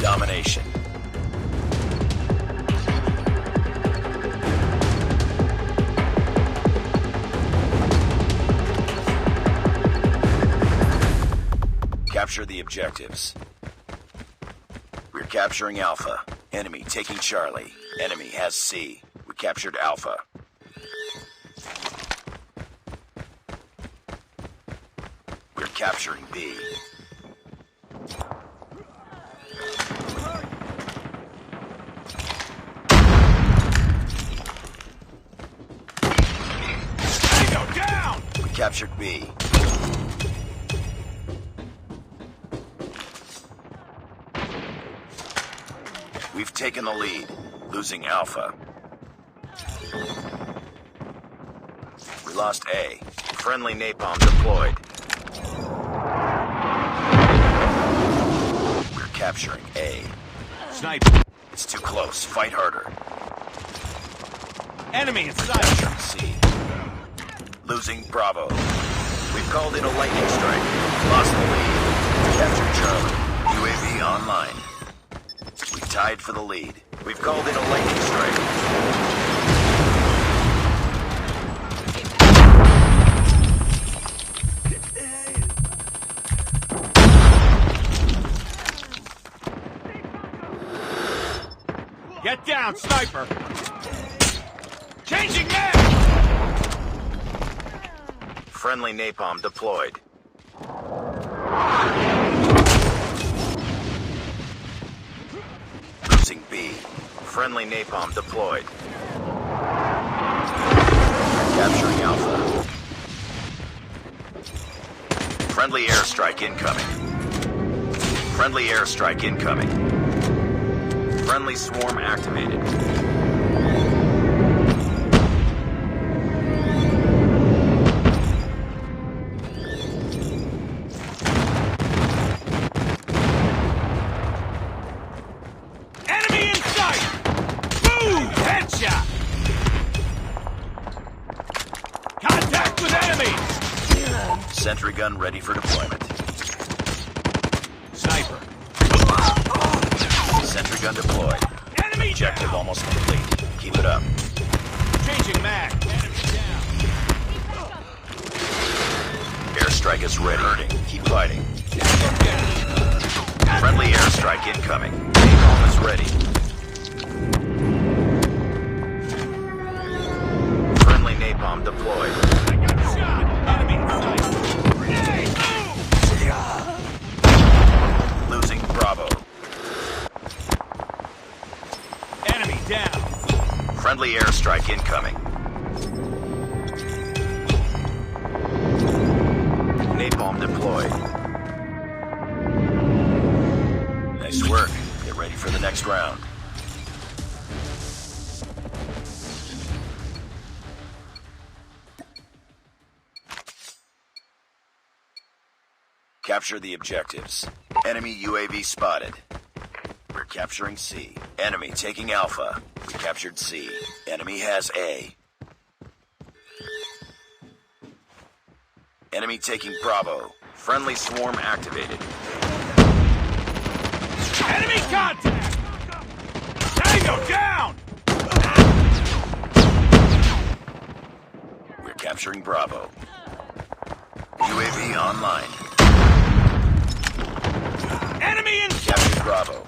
Domination. Capture the objectives. We're capturing Alpha. Enemy taking Charlie. Enemy has C. We captured Alpha. We're capturing B. Tango down! We captured B. We've taken the lead, losing Alpha. We lost A. Friendly napalm deployed. We're capturing A. Sniper. It's too close. Fight harder. Enemy in sight. Capturing C. Losing Bravo. We've called in a lightning strike. Lost the lead. Captured Charlie. UAV online. We tied for the lead. We've called in a lightning strike. Get down, sniper! Changing mag! Friendly napalm deployed. Losing B. Friendly napalm deployed. Capturing Alpha. Friendly airstrike incoming. Friendly airstrike incoming. Friendly swarm activated. Enemy in sight! Boom! Headshot! Contact with enemy! Sentry gun ready for deployment. Sniper. Sentry gun deployed. Enemy Objective down! almost complete. Keep it up. Changing mag. Enemy down. Airstrike is ready. Keep fighting. Friendly airstrike incoming. Napalm is ready. Friendly napalm deployed. I got shot! Enemy in sight! Losing Bravo. Enemy down! Friendly airstrike incoming. Napalm deployed. Nice work. Get ready for the next round. Capture the objectives. Enemy UAV spotted. We're capturing C. Enemy taking Alpha. We captured C. Enemy has A. Enemy taking Bravo. Friendly swarm activated. Enemy contact! Tango down! We're capturing Bravo. UAV online. Enemy in sight! Captured Bravo.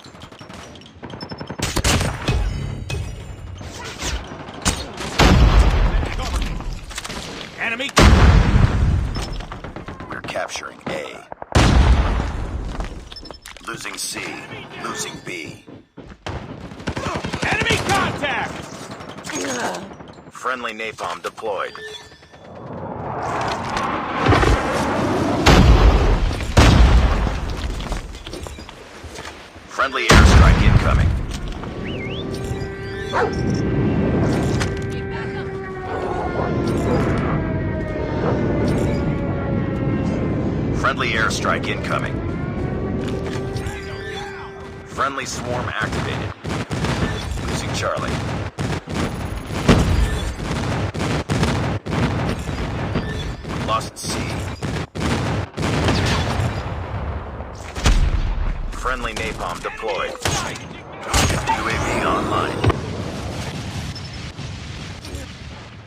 Enemy! We're capturing A. Losing C. Losing B. Enemy contact! Friendly napalm deployed. Friendly airstrike incoming. Friendly airstrike incoming. Friendly swarm activated. Losing Charlie. Lost C. Friendly napalm deployed. UAV online.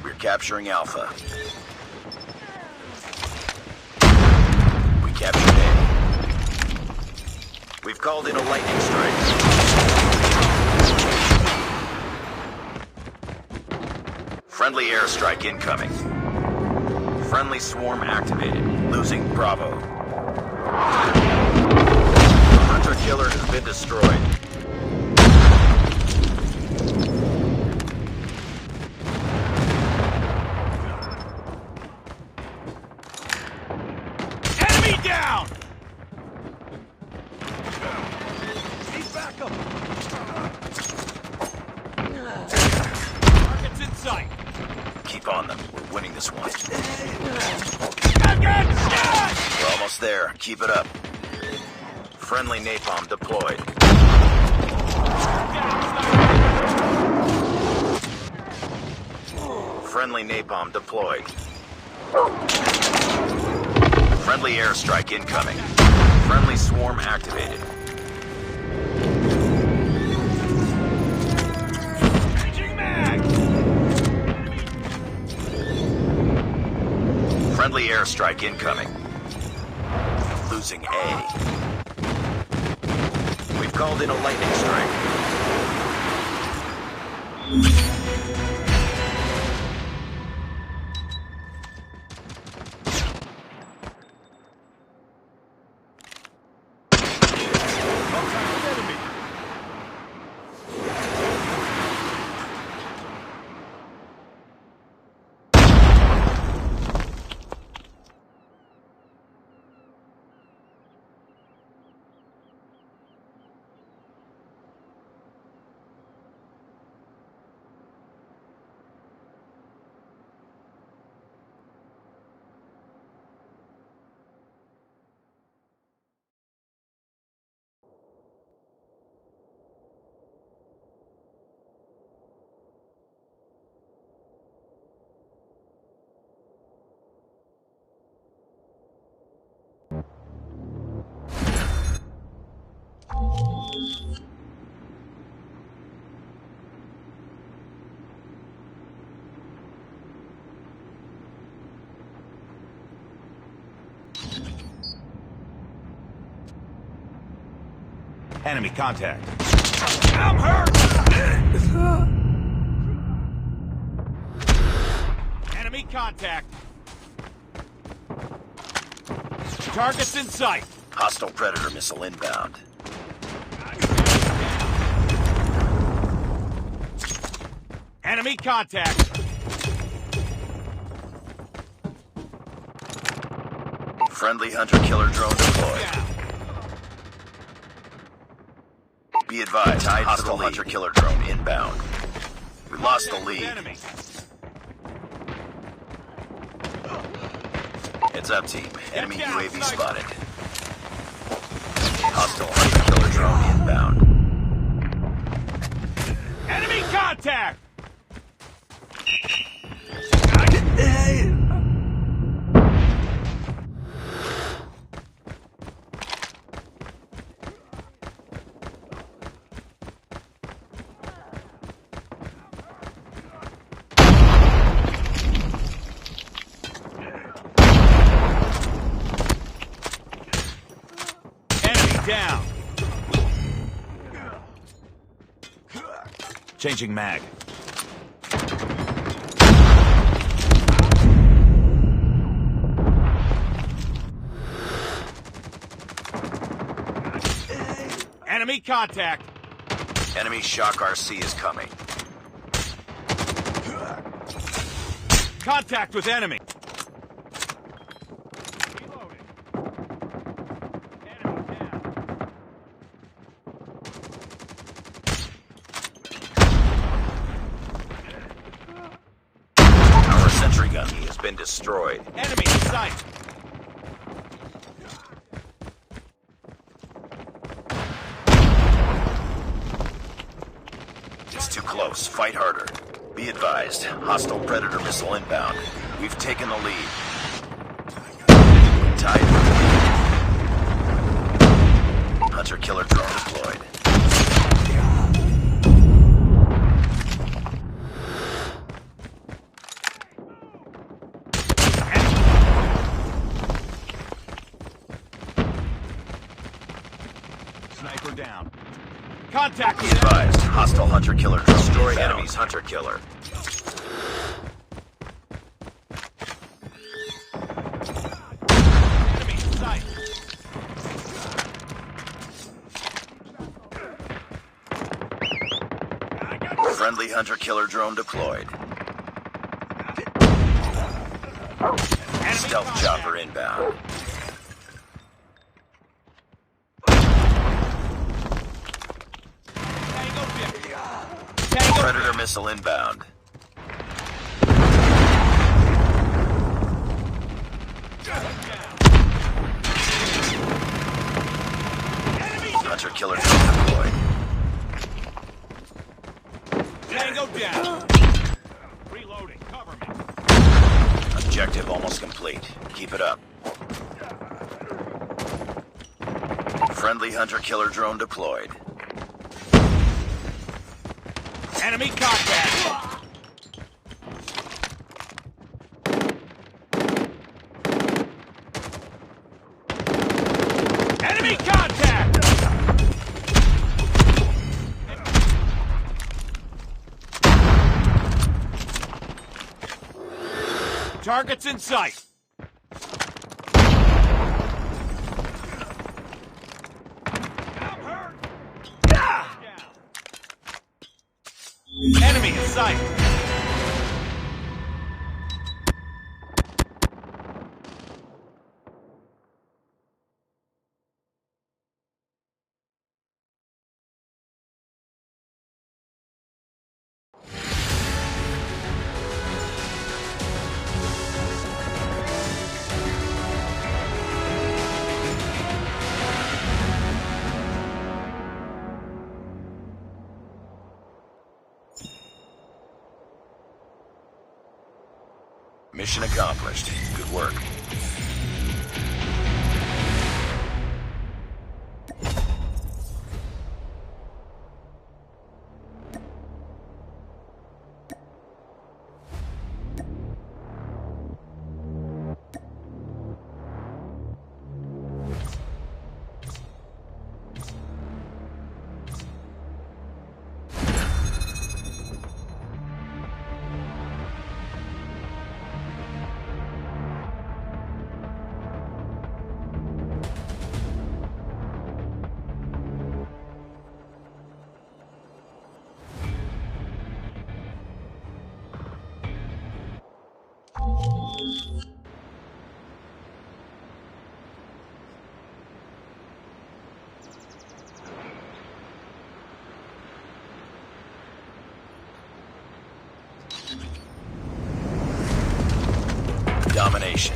We're capturing Alpha. We captured A. We've called in a lightning strike. Friendly airstrike incoming. Friendly swarm activated. Losing Bravo. Hunter killer has been destroyed. Enemy down! Need backup! Targets in sight! Keep on them. We're winning this one. I'm getting shot! We're almost there. Keep it up. Friendly napalm deployed. Friendly napalm deployed. Friendly airstrike incoming. Friendly swarm activated. Changing mag! Friendly airstrike incoming. Losing A. We've called in a lightning strike. Enemy contact. I'm hurt! Enemy contact. Targets in sight. Hostile Predator missile inbound. Enemy contact. Friendly hunter killer drone deployed. Be advised, hostile hunter killer drone inbound. We lost the lead. Enemy. Heads up, team. Enemy down, UAV sniper. spotted. Hostile hunter killer drone inbound. Enemy contact. Down. Changing mag. Enemy contact. Enemy shock RC is coming. Contact with enemy. Our sentry gun has been destroyed. Enemy in sight. It's too close. Fight harder. Be advised, hostile Predator missile inbound. We've taken the lead. Tied for the lead. hunter-killer drone deployed. Sniper down. Contact Be here. advised, hostile hunter-killer drone. Destroy enemy's hunter-killer. Enemy in sight. Friendly hunter-killer drone deployed. Enemy Stealth contact. chopper inbound. Tango down. Tango Predator missile inbound. Hunter-killer drone deployed. Tango down. Reloading. Cover me. Objective almost complete. Keep it up. Friendly hunter-killer drone deployed. Enemy contact. Enemy contact. Targets in sight. I'm hurt. Enemy in sight. Mission accomplished. Good work. Domination.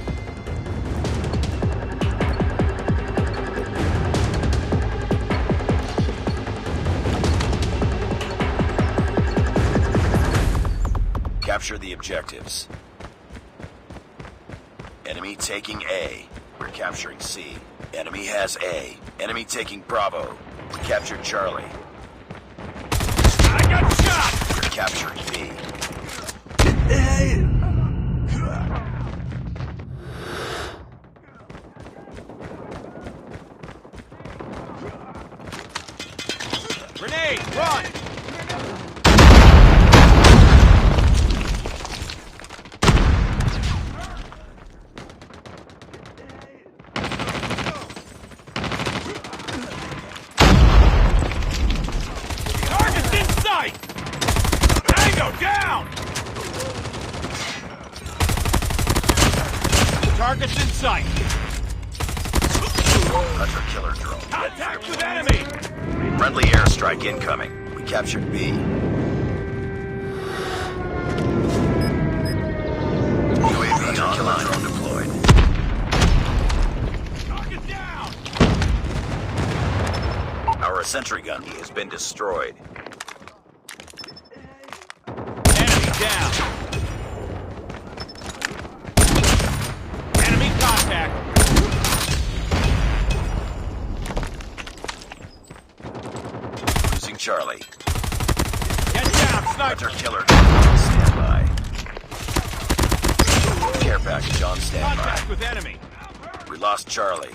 Capture the objectives. Enemy taking A. We're capturing C. Enemy has A. Enemy taking Bravo. We captured Charlie. I got shot. We're capturing B. Grenade, run! Target's in sight! Tango down! Target's in sight! Hunter-killer drone. Contact with enemy! Friendly airstrike incoming. We captured B. UAV online. Drone deployed. Target down! Our sentry gun has been destroyed. Enemy down! Enemy contact! Charlie. Get down, Hunter sniper! killer drone stand by. Care package on standby. Contact with enemy! We lost Charlie.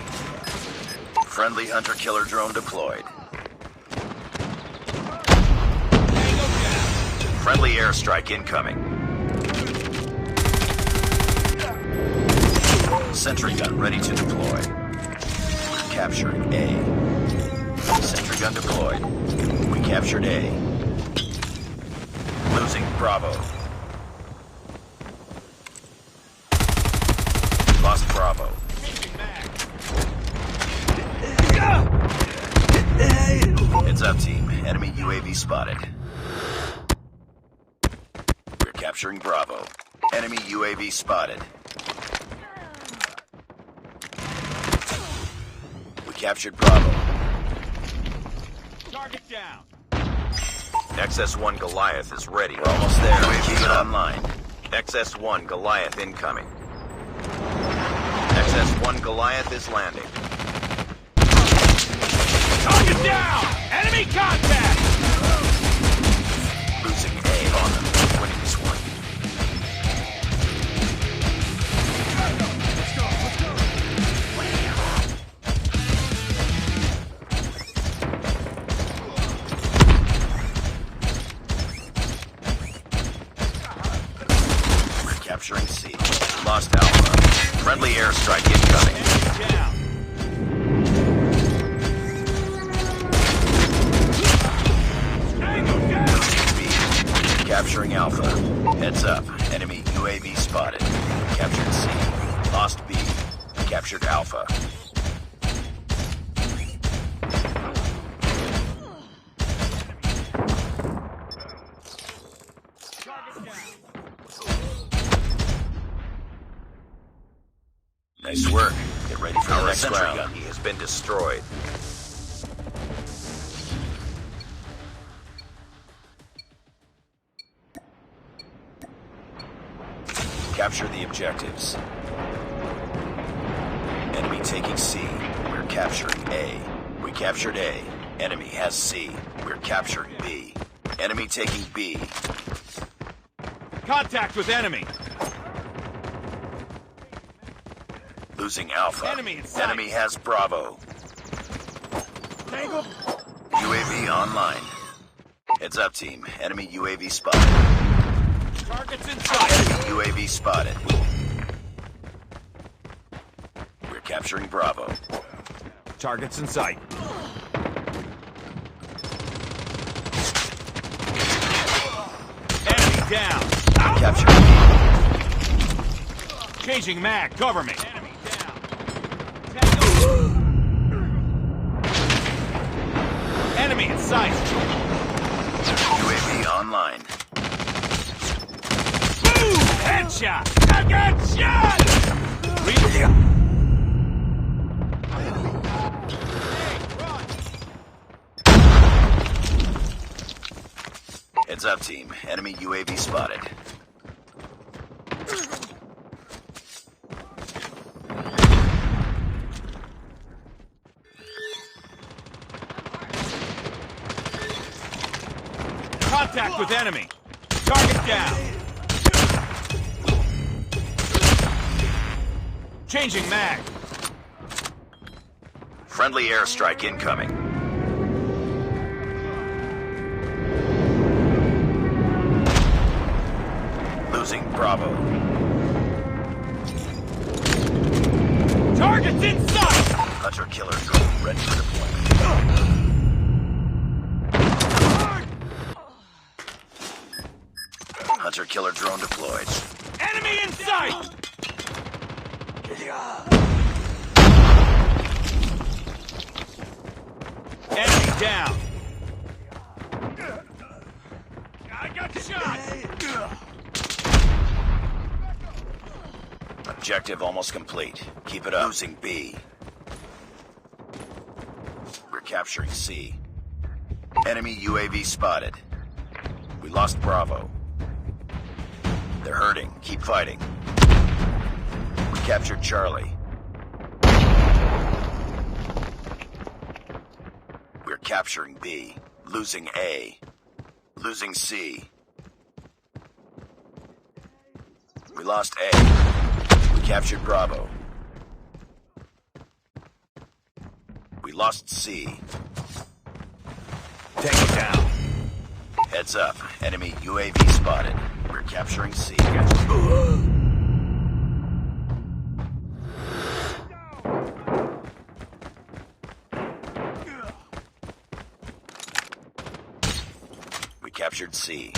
Friendly hunter killer drone deployed. Tango down! Friendly airstrike incoming. Sentry gun ready to deploy. We're capturing A. Sentry gun deployed. We captured A. Losing Bravo. Lost Bravo. Changing mag! Heads up, team. Enemy UAV spotted. We're capturing Bravo. Enemy UAV spotted. We captured Bravo. Target down! XS-1 Goliath is ready. We're almost there. Keep it online. XS-1 Goliath incoming. XS-1 Goliath is landing. Target down! Enemy contact! Losing A on them. Winning this one. We're capturing C. Lost Alpha. Friendly airstrike incoming. Enemy down! Tango down! Losing B. Capturing Alpha. Heads up. Enemy UAV spotted. Captured C. Lost B. Captured Alpha. Target down! Nice work. Get ready for the next round. He has been destroyed. Capture the objectives. Enemy taking C. We're capturing A. We captured A. Enemy has C. We're capturing B. Enemy taking B. Contact with enemy! Losing Alpha. Enemy in sight. Enemy has Bravo. Tango! UAV online. Heads up, team. Enemy UAV spotted. Targets in sight! Enemy UAV spotted. We're capturing Bravo. Targets in sight. Enemy down! Capturing B. Changing mag, cover me! Enemy down! Tango! Enemy in sight! UAV online. Boom! Headshot! I got shot! Heads up, team. Enemy UAV spotted. Contact with enemy! Target down! Changing mag! Friendly airstrike incoming. Losing Bravo. Targets in sight! Hunter killer drone ready for deployment. Hunter killer drone deployed. Enemy in sight! Enemy down! I got shot! Objective almost complete. Keep it up. Losing B. We're capturing C. Enemy UAV spotted. We lost Bravo. They're hurting. Keep fighting. We captured Charlie. We're capturing B. Losing A. Losing C. We lost A. We captured Bravo. We lost C. Take it down. Heads up. Enemy UAV spotted. We're capturing C. We captured C.